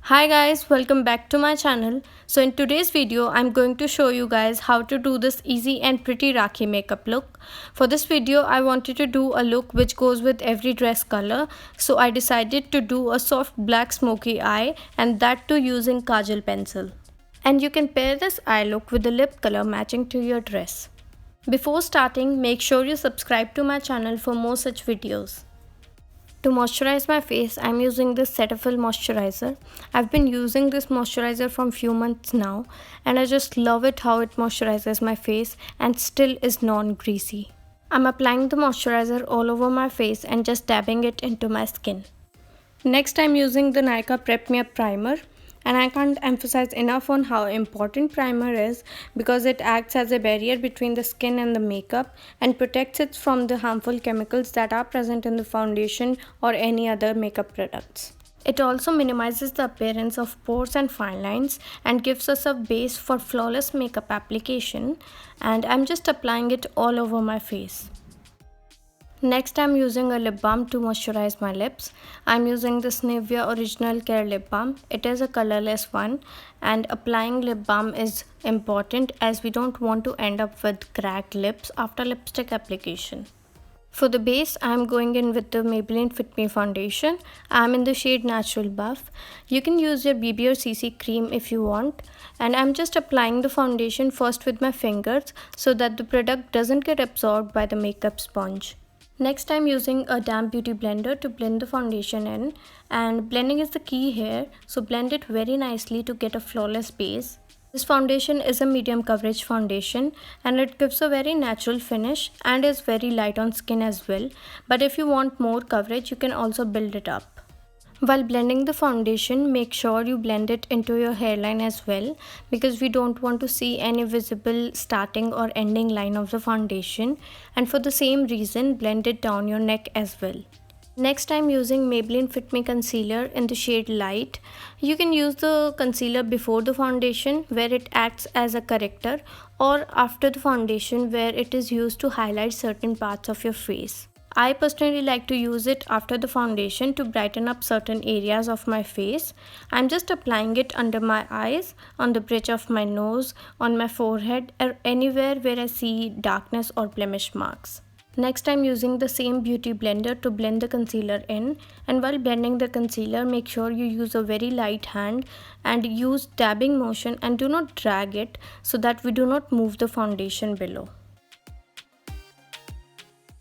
Hi guys, welcome back to my channel. So in today's video, I'm going to show you guys how to do this easy and pretty Rakhi makeup look. For this video, I wanted to do a look which goes with every dress color. So I decided to do a soft black smoky eye, and that too using Kajal pencil. And you can pair this eye look with the lip color matching to your dress. Before starting, make sure you subscribe to my channel for more such videos. To moisturize my face, I'm using this Cetaphil moisturizer. I've been using this moisturizer from few months now, and I just love it how it moisturizes my face and still is non-greasy. I'm applying the moisturizer all over my face and just dabbing it into my skin. Next, I'm using the Nykaa Prep Me Up primer. And I can't emphasize enough on how important primer is because it acts as a barrier between the skin and the makeup and protects it from the harmful chemicals that are present in the foundation or any other makeup products. It also minimizes the appearance of pores and fine lines and gives us a base for flawless makeup application, and I'm just applying it all over my face. Next, I'm using a lip balm to moisturize my lips. I'm using this Nivea Original Care Lip Balm. It is a colorless one, and applying lip balm is important as we don't want to end up with cracked lips after lipstick application. For the base, I'm going in with the Maybelline Fit Me foundation. I'm in the shade Natural Buff. You can use your BB or CC cream if you want. And I'm just applying the foundation first with my fingers so that the product doesn't get absorbed by the makeup sponge. Next, I'm using a damp beauty blender to blend the foundation in, and blending is the key here, so blend it very nicely to get a flawless base. This foundation is a medium coverage foundation and it gives a very natural finish and is very light on skin as well, but if you want more coverage you can also build it up. While blending the foundation, make sure you blend it into your hairline as well because we don't want to see any visible starting or ending line of the foundation, and for the same reason blend it down your neck as well. Next, I'm using Maybelline Fit Me Concealer in the shade Light. You can use the concealer before the foundation where it acts as a corrector, or after the foundation where it is used to highlight certain parts of your face. I personally like to use it after the foundation to brighten up certain areas of my face. I'm just applying it under my eyes, on the bridge of my nose, on my forehead, or anywhere where I see darkness or blemish marks. Next, I'm using the same beauty blender to blend the concealer in, and while blending the concealer, make sure you use a very light hand and use dabbing motion and do not drag it so that we do not move the foundation below.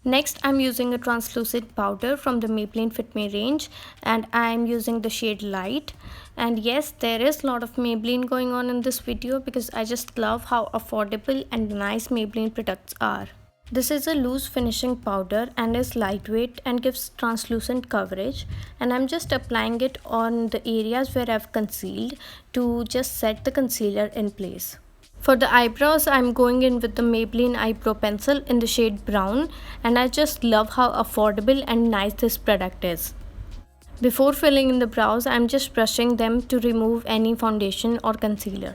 Next, I'm using a translucent powder from the Maybelline Fit Me range, and I'm using the shade Light. And yes, there is a lot of Maybelline going on in this video because I just love how affordable and nice Maybelline products are. This is a loose finishing powder and is lightweight and gives translucent coverage, and I'm just applying it on the areas where I've concealed to just set the concealer in place. For the eyebrows, I'm going in with the Maybelline eyebrow pencil in the shade Brown, and I just love how affordable and nice this product is. Before filling in the brows, I'm just brushing them to remove any foundation or concealer.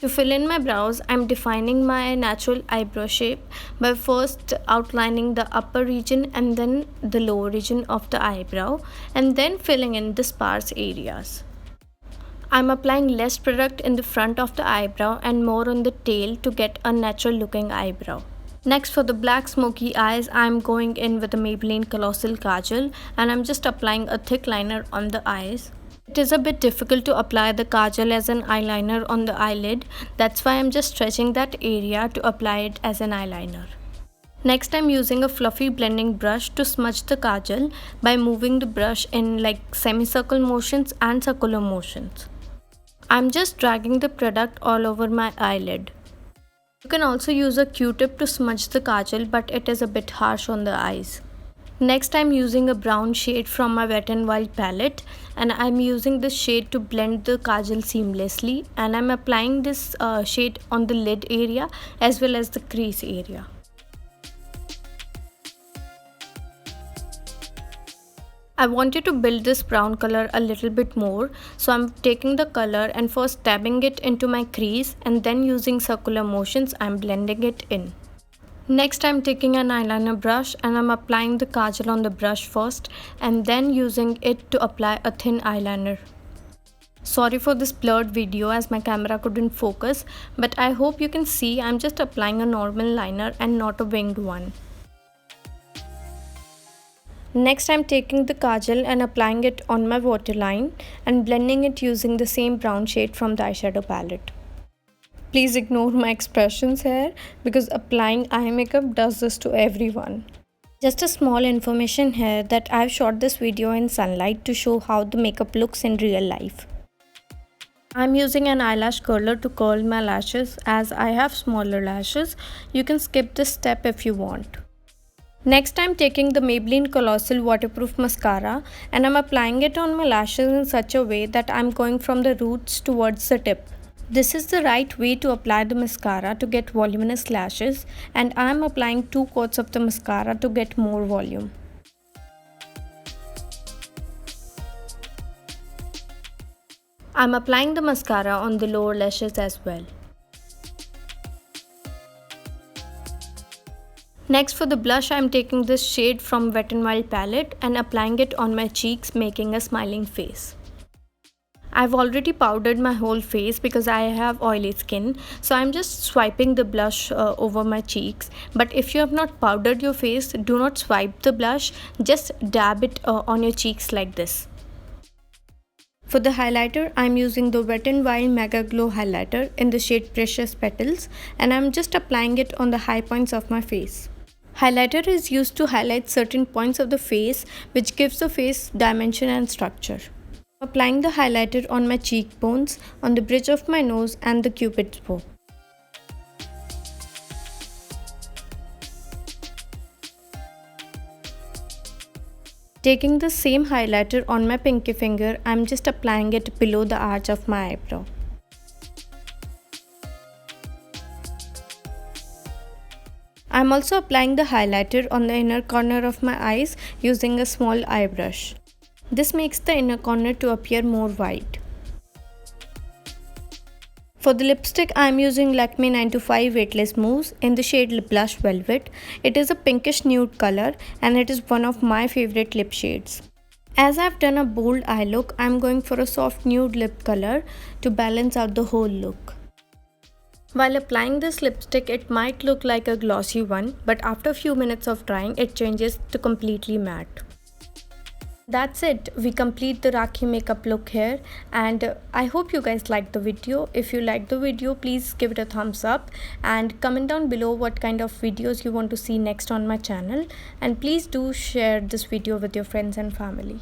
To fill in my brows, I'm defining my natural eyebrow shape by first outlining the upper region and then the lower region of the eyebrow, and then filling in the sparse areas. I'm applying less product in the front of the eyebrow and more on the tail to get a natural looking eyebrow. Next, for the black smoky eyes, I'm going in with the Maybelline Colossal Kajal, and I'm just applying a thick liner on the eyes. It is a bit difficult to apply the kajal as an eyeliner on the eyelid, that's why I'm just stretching that area to apply it as an eyeliner. Next, I'm using a fluffy blending brush to smudge the kajal by moving the brush in like semicircle motions and circular motions. I'm just dragging the product all over my eyelid. You can also use a Q-tip to smudge the kajal, but it is a bit harsh on the eyes. Next, I'm using a brown shade from my Wetnwild palette, and I'm using this shade to blend the kajal seamlessly, and I'm applying this shade on the lid area as well as the crease area. I wanted to build this brown color a little bit more, so I'm taking the color and first dabbing it into my crease, and then using circular motions I'm blending it in. Next, I'm taking an eyeliner brush and I'm applying the kajal on the brush first and then using it to apply a thin eyeliner. Sorry for this blurred video as my camera couldn't focus, but I hope you can see I'm just applying a normal liner and not a winged one. Next I'm taking the Kajal and applying it on my waterline and blending it using the same brown shade from the eyeshadow palette. Please ignore my expressions here because applying eye makeup does this to everyone. Just a small information here that I've shot this video in sunlight to show how the makeup looks in real life. I'm using an eyelash curler to curl my lashes as I have smaller lashes. You can skip this step if you want. Next I'm taking the Maybelline Colossal Waterproof Mascara and I'm applying it on my lashes in such a way that I'm going from the roots towards the tip. This is the right way to apply the mascara to get voluminous lashes, and I'm applying 2 coats of the mascara to get more volume. I'm applying the mascara on the lower lashes as well. Next for the blush, I'm taking this shade from Wetnwild palette and applying it on my cheeks, making a smiling face. I've already powdered my whole face because I have oily skin, so I'm just swiping the blush over my cheeks. But if you have not powdered your face, do not swipe the blush, just dab it on your cheeks like this. For the highlighter, I'm using the Wetnwild Megaglo highlighter in the shade Precious Petals and I'm just applying it on the high points of my face. Highlighter is used to highlight certain points of the face which gives the face dimension and structure. Applying the highlighter on my cheekbones, on the bridge of my nose and the cupid's bow. Taking the same highlighter on my pinky finger, I'm just applying it below the arch of my eyebrow. I'm also applying the highlighter on the inner corner of my eyes using a small eye brush. This makes the inner corner to appear more white. For the lipstick, I am using Lakme 925 Weightless Mousse in the shade Blush Velvet. It is a pinkish nude color and it is one of my favorite lip shades. As I have done a bold eye look, I am going for a soft nude lip color to balance out the whole look. While applying this lipstick, it might look like a glossy one, but after a few minutes of drying, it changes to completely matte. That's it. We complete the Rakhi makeup look here, and I hope you guys liked the video. If you liked the video, please give it a thumbs up and comment down below what kind of videos you want to see next on my channel, and please do share this video with your friends and family.